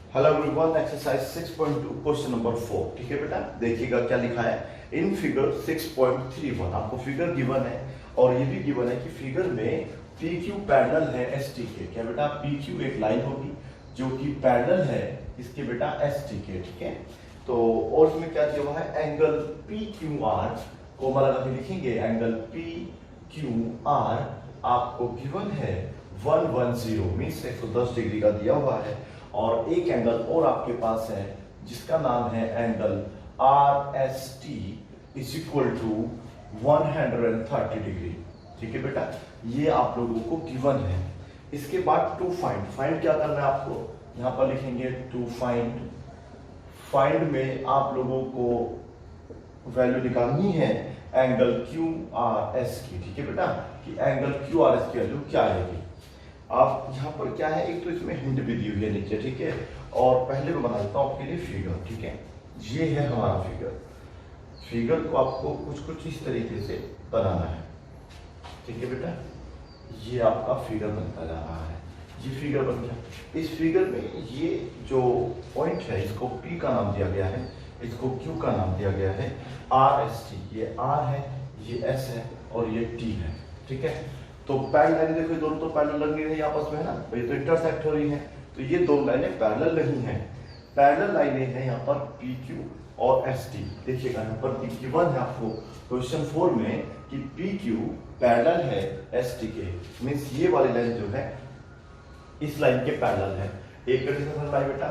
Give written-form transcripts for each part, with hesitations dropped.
Hello everyone, exercise 6.2 question number 4। ठीक है बेटा, देखिएगा क्या लिखा है। इन फिगर 6.31 आपको फिगर गिवन है और ये भी गिवन है कि फिगर में पी क्यू पैरेलल है एस टी के। क्या बेटा, पी क्यू एक लाइन होगी जो कि पैरेलल है इसके बेटा एस टी के। ठीक है, तो और इसमें क्या दिया हुआ है, एंगल पी क्यू आर को लगा के लिखेंगे। एंगल पी क्यू आर आपको गिवन है 110 मीन्स 110 डिग्री का दिया हुआ है। और एक एंगल और आपके पास है जिसका नाम है angle R S T is equal to 130 degree. ठीक है बेटा, ये आप लोगों को गिवन है। इसके बाद टू फाइंड क्या करना है आपको, यहां पर लिखेंगे टू फाइंड में आप लोगों को वैल्यू निकालनी है एंगल क्यू आर एस की। ठीक है बेटा, कि एंगल क्यू आर एस की वैल्यू क्या आएगी। आप यहाँ पर क्या है, एक तो इसमें हिंट भी दी हुई है नीचे। ठीक है, और पहले मैं बना देता हूँ आपके लिए फिगर। ठीक है, ये है हमारा फिगर को आपको कुछ इस तरीके से बनाना है। ठीक है बेटा, ये आपका फिगर बनता जा रहा है। ये फिगर बन गया। इस फिगर में ये जो पॉइंट है इसको P का नाम दिया गया है, इसको Q का नाम दिया गया है, आर एस टी। ये R है, ये S है और ये T है। ठीक है, तो पैरेलल लाइन देखो, ये दोनों तो पैरेलल लग नहीं रही आपस में, है ना भाई, तो इंटरसेक्ट हो रही है। तो ये दोनों लाइनें पैरेलल नहीं है। पैरेलल लाइनें हैं यहाँ पर पी क्यू और एस टी। देखिएगा यहाँ पर गिवन है आपको क्वेश्चन 4 में कि पी क्यू पैरेलल है एस टी के। मीन्स ये वाली लाइन जो है इस लाइन के पैरेलल है। एक कंडीशन समझ पाए बेटा,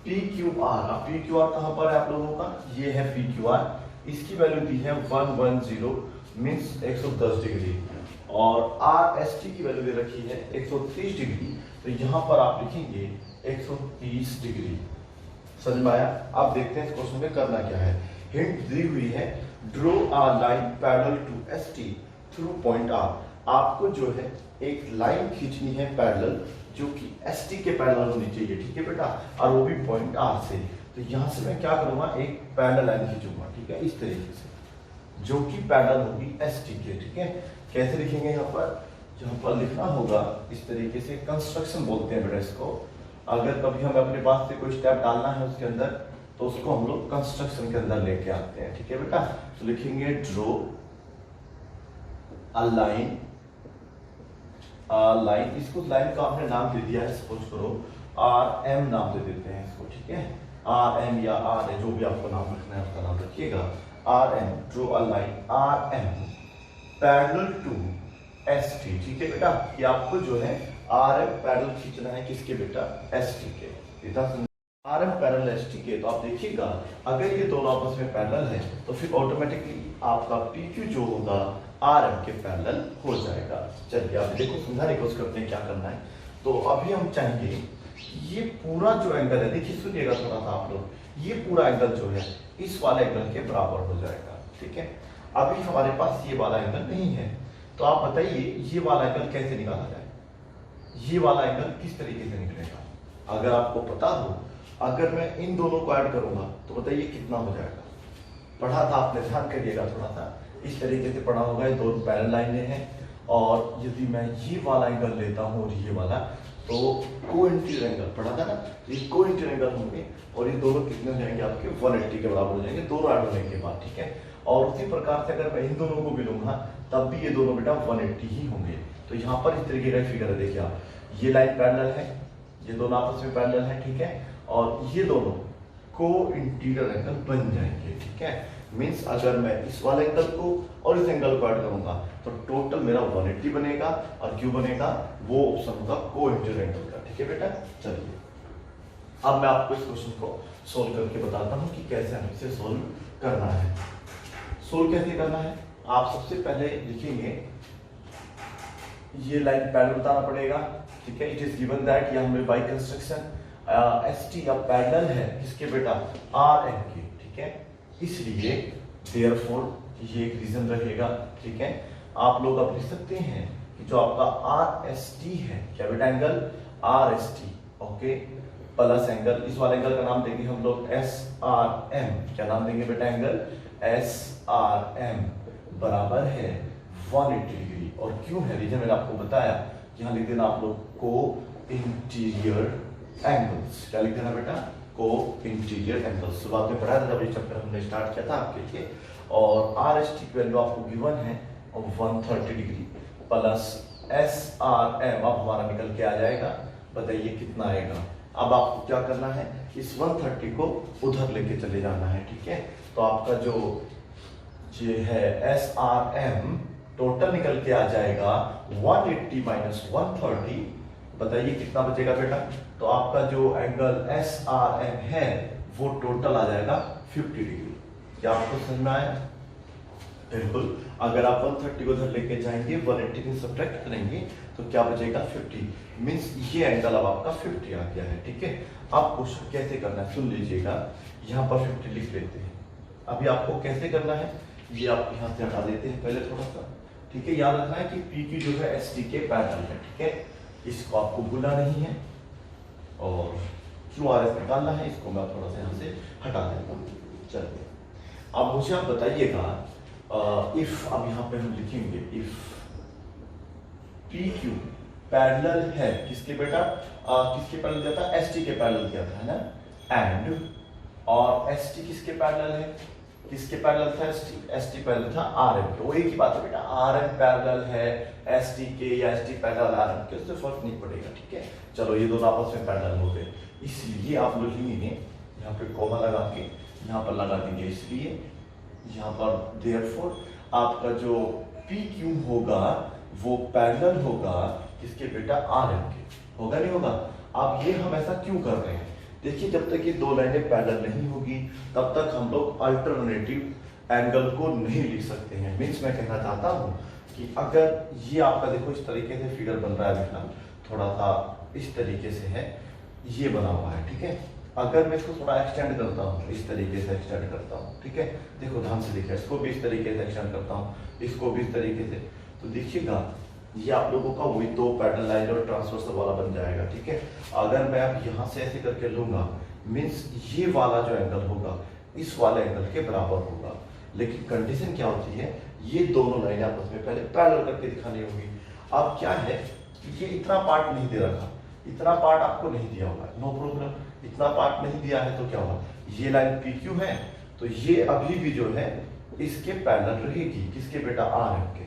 पी क्यू आर कहाँ पर है आप लोगों का, ये है पी क्यू आर। इसकी वैल्यू दी है 110 मीन्स 110 डिग्री और आर एस टी की वैल्यू दे रखी है 130 डिग्री। तो यहां पर आप लिखेंगे 130 डिग्री। समझ में आया। आप देखते हैं इस क्वेश्चन में करना क्या है। हिंट दी हुई है, draw a line parallel to S T through point R. आपको जो है एक लाइन खींचनी है पैरेलल जो कि एस टी के पैरेलल होनी चाहिए। ठीक है बेटा, और वो भी पॉइंट आर से। तो यहां से मैं क्या करूंगा, एक पैरेलल लाइन खींचूंगा। ठीक है, इस तरीके से जो कि पैरेलल होगी एस टी के। ठीक है, कैसे लिखेंगे यहाँ पर लिखना होगा इस तरीके से, कंस्ट्रक्शन बोलते हैं बेटा इसको। अगर कभी हमें अपने पास से कोई स्टेप डालना है उसके अंदर तो उसको हम लोग कंस्ट्रक्शन के अंदर लेके आते हैं। ठीक है बेटा, तो लिखेंगे ड्रॉ अ लाइन। इसको लाइन का आपने नाम दे दिया है, सपोज करो आर एम नाम दे देते हैं इसको। ठीक है, आर एम या आर है, जो भी आपको नाम रखना है उसका नाम रखिएगा। R M, draw a line R M parallel to S T. ठीक है बेटा, कि आपको जो है आर एम पैरेलल खींचना है किसके बेटा, एस टी के। इतना R M parallel S T के। तो आप देखिएगा अगर ये दोनों आपस में पैरेलल है तो फिर ऑटोमेटिकली आपका पी क्यू जो होगा आर एम के पैरेलल हो जाएगा। चलिए आप देखो, समझाने की कोशिश करते हैं क्या करना है। तो अभी हम चाहेंगे ये पूरा जो एंगल है, देखिए सुनिएगा थोड़ा सा आप लोग, ये पूरा एंगल जो है इस वाले एंगल के बराबर हो जाएगा। ठीक है, अभी हमारे पास ये वाला एंगल नहीं है, तो आप बताइए ये वाला एंगल कैसे निकाला जाए, ये वाला एंगल किस तरीके से निकलेगा। अगर आपको पता हो, अगर मैं इन दोनों को ऐड करूंगा तो बताइए कितना हो जाएगा। पढ़ा था आपने, ध्यान करिएगा थोड़ा सा, इस तरीके से पढ़ा होगा। ये दोनों पैरेलल लाइनें हैं और यदि मैं ये वाला एंगल लेता हूँ और ये वाला, तो को इंटीरियर एंगल पढ़ा था ना, ये को इंटीरियर एंगल होंगे और ये दोनों कितने हो जाएंगे आपके 180 के बराबर हो जाएंगे, दोनों ऐड होने के बाद। ठीक है, और उसी प्रकार से अगर मैं इन दोनों को भी लूंगा तब भी ये दोनों बेटा 180 ही होंगे। तो यहाँ पर इस तरीके का फिगर है, देखिए आप, ये लाइन पैरेलल है, ये दोनों आपस में पैरेलल है। ठीक है, और ये दोनों को इंटीरियर एंगल बन जाएंगे। ठीक है, मीन्स अगर मैं इस वाले एंगल को और इस एंगल को ऐड करूंगा तो टोटल मेरा 180 बनेगा और क्यों बनेगा, वो ऑप्शन होगा को इंटीरियर एंगल का। ठीक है बेटा, चलिए अब मैं आपको इस क्वेश्चन को सोल्व करके बताता हूँ कि कैसे हमें इसे सोल्व करना है। सोल्व कैसे करना है, आप सबसे पहले लिखेंगे ये लाइन पैरेलल बताना पड़ेगा। ठीक है, इट इज गिवन दैट, या हमें बाय कंस्ट्रक्शन एस टी अब पैरेलल है किसके बेटा, आर एम के। ठीक है, इसलिए देयरफॉर ये एक रीजन रहेगा। ठीक है, आप लोग अब लिख सकते हैं कि जो आपका आर एस टी है, क्या बेटा, angle R S T, okay, plus angle, इस वाले एंगल का नाम देंगे हम लोग एस आर एम। क्या नाम देंगे बेटा, एंगल एस आर एम बराबर है 180 डिग्री। और क्यों है, रीजन मैंने आपको बताया, यहाँ लिख देना आप लोग को इंटीरियर एंगल्स, क्या लिख देना बेटा, को इंटीरियर एंगल्स। शुरुआत में पढ़ा था जब ये चैप्टर हमने स्टार्ट किया था आपके लिए। और आर एस टी की वैल्यू आपको गिवन है 130 degree plus S R M अब हमारा निकल के आ जाएगा, बताइए कितना आएगा। अब आपको क्या करना है, इस 130 को उधर लेके चले जाना है, ठीक है। तो आपका जो ये है एस आर एम टोटल निकल के आ जाएगा 180 माइनस 130, बताइए कितना बचेगा बेटा। तो आपका जो एंगल एस आर एम है वो टोटल आ जाएगा 50 डिग्री। क्या आपको समझ में आया? बिल्कुल। अगर आप 130 को उधर लेके जाएंगे 180 से सब्ट्रैक्ट करेंगे तो क्या बचेगा 50, मींस ये एंगल अब आपका 50 आ गया है, ठीक है। अब क्वेश्चन कैसे करना है सुन लीजिएगा, यहाँ पर 50 लिख लेते हैं। अभी आपको कैसे करना है, ये आप यहाँ से हटा देते हैं पहले थोड़ा सा, ठीक है। याद रखना है कि पी की जो है एस टी के पैरेलल है, ठीक है, इसको आपको भूलना नहीं है। और क्यू आर एस निकालना है, इसको मैं थोड़ा सा यहाँ से हटा देता हूँ। चलिए अब मुझे आप बताइएगा, इफ अब यहाँ पे हम लिखेंगे इफ पी क्यू पैरेलल है किसके बेटा, किसके पैरेलल दिया था, एस टी के पैरेलल दिया था, है ना। एंड और एस टी किसके पैरेलल है, किसके पैरेलल था, एस टी पैरेलल था आर एम के। वो एक ही बात है बेटा, आर एम पैरेलल है एस टी के या S T parallel R M के, उससे फर्क नहीं पड़ेगा, ठीक है। चलो ये दोनों आपस में पैरेलल हो गए, इसलिए आप लिखेंगे यहाँ पे कॉमा लगा के यहाँ पर लगा देंगे, इसलिए यहाँ पर देयरफॉर आपका जो पी क्यू होगा वो पैरेलल होगा किसके बेटा, आर एम के, होगा नहीं होगा। अब ये हम ऐसा क्यों कर रहे हैं, देखिए जब तक ये दो लाइनें पैरेलल नहीं होगी तब तक हम लोग अल्टरनेटिव एंगल को नहीं लिख सकते हैं। मीन्स मैं कहना चाहता हूँ कि अगर ये आपका देखो इस तरीके से फिगर बन रहा है बेटा, थोड़ा सा इस तरीके से है, ये बना हुआ है, ठीक है। अगर मैं इसको थोड़ा एक्सटेंड करता हूँ, इस तरीके से एक्सटेंड करता हूँ, ठीक है, देखो ध्यान से देखिए, इसको भी इस तरीके से एक्सटेंड करता हूँ, इसको भी इस तरीके से, तो देखिएगा ये आप लोगों का वही दो पैरेलल लाइन और ट्रांसवर्सल वाला बन जाएगा, ठीक है। अगर मैं अब यहाँ से ऐसे करके लूंगा, मीन्स ये वाला जो एंगल होगा इस वाले एंगल के बराबर होगा। लेकिन कंडीशन क्या होती है, ये दोनों लाइन आपस में पहले पैरेलल करके दिखानी होगी। अब क्या है, ये इतना पार्ट नहीं दे रखा, इतना पार्ट आपको नहीं दिया होगा, नो प्रॉब्लम, इतना पार्ट नहीं दिया है तो क्या होगा, ये लाइन पी क्यू है तो ये अभी भी जो है इसके पैरेलल रहेगी, किसके बेटा, आर एम के।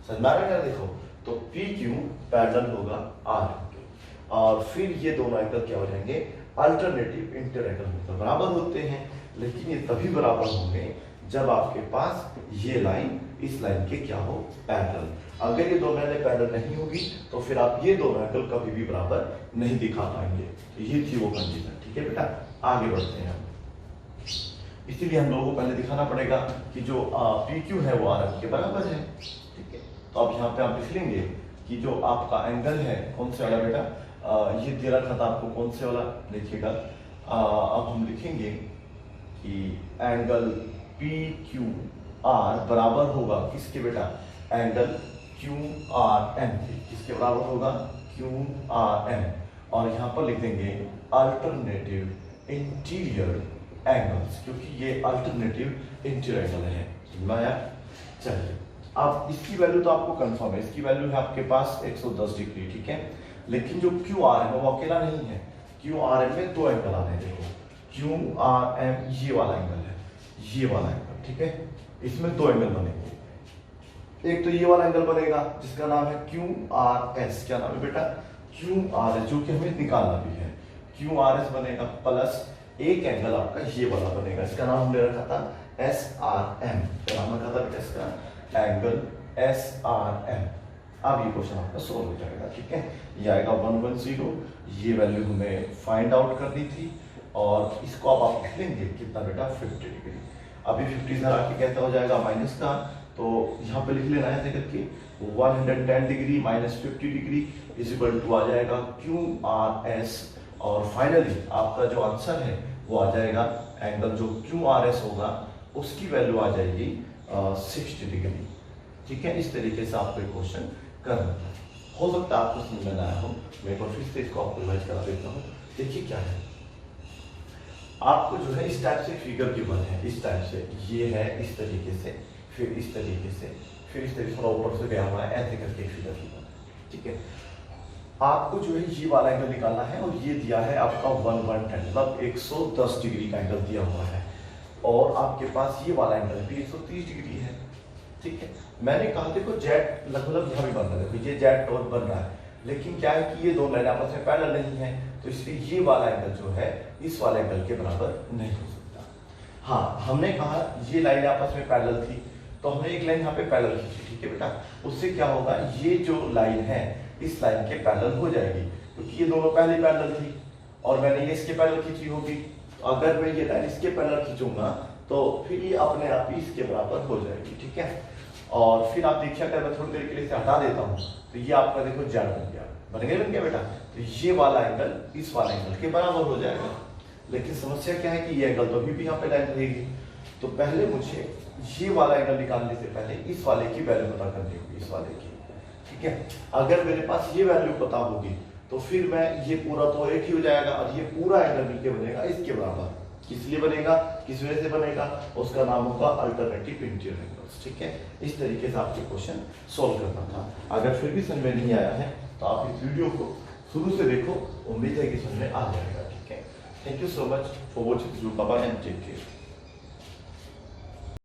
समझ में आ रहा है, देखो तो पी क्यू पैरेलल होगा आर एम के, और फिर ये दोनों एंगल क्या हो जाएंगे, अल्टरनेटिव इंटर एंगल मतलब बराबर होते हैं। लेकिन ये तभी बराबर होंगे जब आपके पास ये लाइन इस लाइन के क्या हो, पैरेलल। अगर ये दोनों लाइनें पैरेलल नहीं होगी तो फिर आप ये दोनों एंगल कभी भी बराबर नहीं दिखा पाएंगे। तो ये थी वो कंडीशन, ठीक है बेटा। आगे बढ़ते हैं हम, इसीलिए हम लोगों को पहले दिखाना पड़ेगा कि जो पी क्यू है वो आर एम के बराबर है, ठीक है। तो अब यहाँ पे आप लिख लेंगे कि जो आपका एंगल है कौन से वाला बेटा, ये दे रखा था आपको कौन से वाला, देखिएगा अब हम लिखेंगे कि एंगल पी क्यू आर बराबर होगा किसके बेटा, एंगल क्यू आर एम के, किसके बराबर होगा, क्यू आर एम। और यहाँ पर लिख देंगे अल्टरनेटिव इंटीरियर एंगल्स, क्योंकि ये अल्टरनेटिव इंटीरियर एंगल है। चलिए अब इसकी वैल्यू तो आपको कंफर्म है, इसकी वैल्यू है आपके पास 110 डिग्री, ठीक है। लेकिन जो क्यू आर एम है वो अकेला नहीं है, क्यू आर एम में दो एंगल आ रहे हैं, देखो क्यू आर एम ये वाला एंगल है, ये वाला एंगल, ठीक है। इसमें दो एंगल बनेंगे, एक तो ये वाला एंगल बनेगा जिसका नाम है क्यू आर एस, क्या नाम है बेटा, क्यू आर एस, जो कि हमें निकालना भी है। क्यू आर एस बनेगा प्लस एक एंगल आपका ये वाला बनेगा, इसका नाम हमने रखा था एस आर एम, क्या नाम रखा था बेटा इसका, एंगल एस आर एम। अब ये क्वेश्चन आपका सोल्व हो जाएगा, ठीक है। ये आएगा 110, ये वैल्यू हमें फाइंड आउट करनी थी, और इसको अब आप लिख लेंगे कितना बेटा, 50 डिग्री। अभी 50 इधर आके कहता हो जाएगा माइनस का, तो यहाँ पे लिख लेना है करके 110 degree minus 50 degree is equal to आ जाएगा क्यू आर एस। और फाइनली आपका जो आंसर है वो आ जाएगा, एंगल जो क्यू आर एस होगा उसकी वैल्यू आ जाएगी 60 डिग्री, ठीक है। इस तरीके से आपको क्वेश्चन करना है, हो सकता है आपको समझ में आया हो। मैं एक बार फिर से इसको आपको रिवाइज करा देता हूँ। देखिए क्या है, आपको जो है इस टाइप से फिगर गिवन है, इस टाइप से ये है इस तरीके से, फिर इस तरीके से, फिर इस तरीके थोड़ा ऊपर से गया हुआ है, ऐसे करके फिगर गिवन है, ठीक है। आपको जो है ये वाला एंगल निकालना है और ये दिया है आपका 110 मतलब 110 डिग्री का एंगल दिया हुआ है और आपके पास ये वाला एंगल भी 130 डिग्री है। ठीक है, मैंने कहा देखो जेड लगभग यहाँ भी बन रहा है, देखो ये जेड टॉर्क बन रहा है, लेकिन क्या है कि ये दो लाइन आपस में पैरेलल नहीं है, तो इसलिए ये वाला एंगल जो है इस वाले एंगल के बराबर नहीं हो सकता। हाँ, हमने कहा ये लाइन आपस में पैरेलल थी तो हमने एक लाइन यहाँ पे पैरेलल खींची। ठीक है बेटा, उससे क्या होगा, ये जो लाइन है इस लाइन के पैरेलल हो जाएगी क्योंकि ये दोनों पहले पैरेलल थी और मैंने ये इसके पैरेलल खींची होगी। अगर मैं ये लाइन इसके पैरेलल खींचूंगा तो फिर ये अपने आप ही इसके बराबर हो जाएगी। ठीक है, और फिर आप देखिए अगर मैं थोड़ी देर के लिए इसे हटा देता हूँ तो ये आपका देखो जेड बन गया बेटा, तो ये वाला एंगल इस वाले एंगल के बराबर हो जाएगा। लेकिन समस्या क्या है कि ये एंगल तो अभी भी यहाँ पे लाइन रहेगी, तो पहले मुझे ये वाला एंगल निकालने से पहले इस वाले की वैल्यू पता करनी होगी, इस वाले की। ठीक है, अगर मेरे पास ये वैल्यू पता होगी तो फिर मैं ये पूरा तो एक ही हो जाएगा और ये पूरा एंगल मिलके बनेगा इसके बराबर। किस लिए बनेगा, किस वजह से बनेगा, उसका नाम होगा अल्टरनेटिव इंटीरियर एंगल्स। ठीक है, इस तरीके से आपके क्वेश्चन सॉल्व करना था। अगर फिर भी समझ में नहीं आया है तो आप इस वीडियो को शुरू से देखो, उम्मीद है कि समझ में आ जाएगा। ठीक है, thank you so much for watching this video, bye bye and take care.